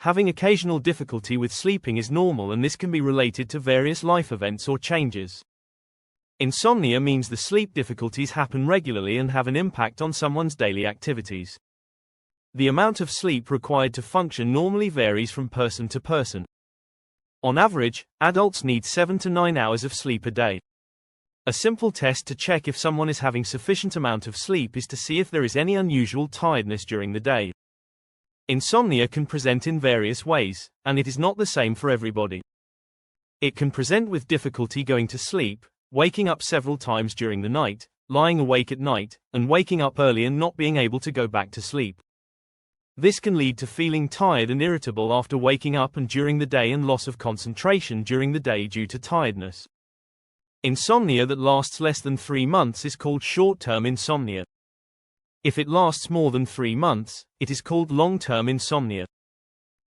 Having occasional difficulty with sleeping is normal, and this can be related to various life events or changes. Insomnia means the sleep difficulties happen regularly and have an impact on someone's daily activities. The amount of sleep required to function normally varies from person to person. On average, adults need 7 to 9 hours of sleep a day. A simple test to check if someone is having sufficient amount of sleep is to see if there is any unusual tiredness during the day. Insomnia can present in various ways, and it is not the same for everybody. It can present with difficulty going to sleep, waking up several times during the night, lying awake at night, and waking up early and not being able to go back to sleep. This can lead to feeling tired and irritable after waking up and during the day, and loss of concentration during the day due to tiredness. Insomnia that lasts less than 3 months is called short-term insomnia. If it lasts more than 3 months, it is called long-term insomnia.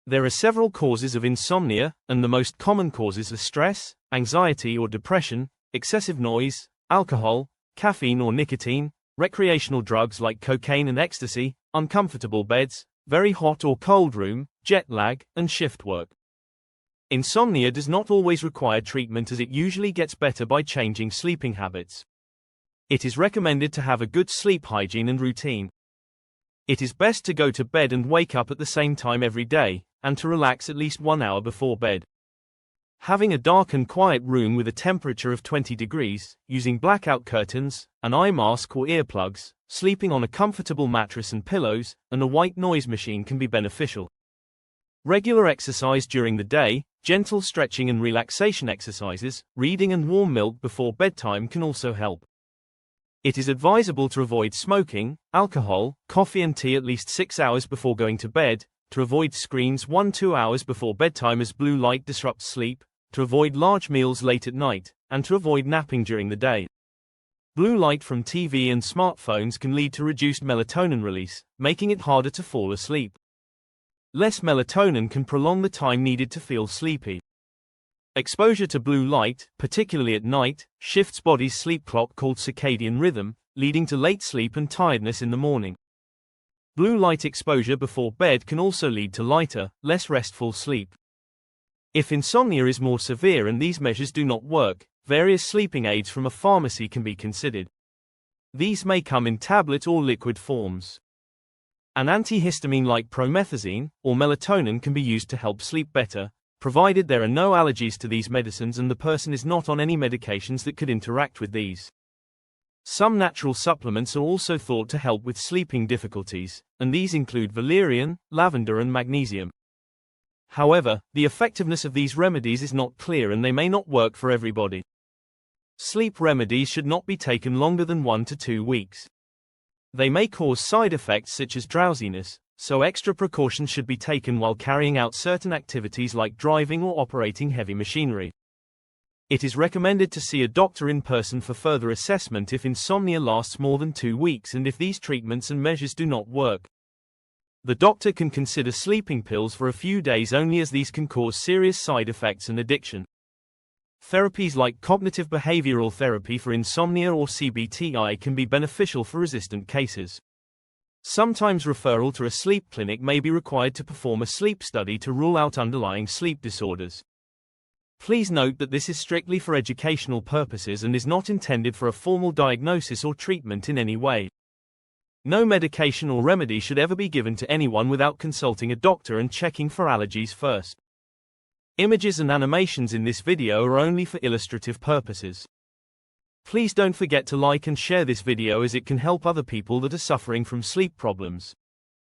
There are several causes of insomnia, and the most common causes are stress, anxiety or depression, excessive noise, alcohol, caffeine or nicotine, recreational drugs like cocaine and ecstasy, uncomfortable beds, very hot or cold room, jet lag, and shift work. Insomnia does not always require treatment, as it usually gets better by changing sleeping habits. It is recommended to have a good sleep hygiene and routine. It is best to go to bed and wake up at the same time every day, and to relax at least 1 hour before bed. Having a dark and quiet room with a temperature of 20 degrees, using blackout curtains, an eye mask or earplugs, sleeping on a comfortable mattress and pillows, and a white noise machine can be beneficial. Regular exercise during the day, gentle stretching and relaxation exercises, reading and warm milk before bedtime can also help. It is advisable to avoid smoking, alcohol, coffee and tea at least 6 hours before going to bed, to avoid screens 1-2 hours before bedtime as blue light disrupts sleep, to avoid large meals late at night, and to avoid napping during the day. Blue light from TV and smartphones can lead to reduced melatonin release, making it harder to fall asleep. Less melatonin can prolong the time needed to feel sleepy. Exposure to blue light, particularly at night, shifts body's sleep clock called circadian rhythm, leading to late sleep and tiredness in the morning. Blue light exposure before bed can also lead to lighter, less restful sleep. If insomnia is more severe and these measures do not work, various sleeping aids from a pharmacy can be considered. These may come in tablet or liquid forms. An antihistamine like promethazine or melatonin can be used to help sleep better, provided there are no allergies to these medicines and the person is not on any medications that could interact with these. Some natural supplements are also thought to help with sleeping difficulties, and these include valerian, lavender and magnesium. However, the effectiveness of these remedies is not clear and they may not work for everybody. Sleep remedies should not be taken longer than 1 to 2 weeks. They may cause side effects such as drowsiness, so extra precautions should be taken while carrying out certain activities like driving or operating heavy machinery. It is recommended to see a doctor in person for further assessment if insomnia lasts more than 2 weeks and if these treatments and measures do not work. The doctor can consider sleeping pills for a few days only, as these can cause serious side effects and addiction. Therapies like cognitive behavioral therapy for insomnia or CBTI can be beneficial for resistant cases. Sometimes referral to a sleep clinic may be required to perform a sleep study to rule out underlying sleep disorders. Please note that this is strictly for educational purposes and is not intended for a formal diagnosis or treatment in any way. No medication or remedy should ever be given to anyone without consulting a doctor and checking for allergies first. Images and animations in this video are only for illustrative purposes. Please don't forget to like and share this video, as it can help other people that are suffering from sleep problems.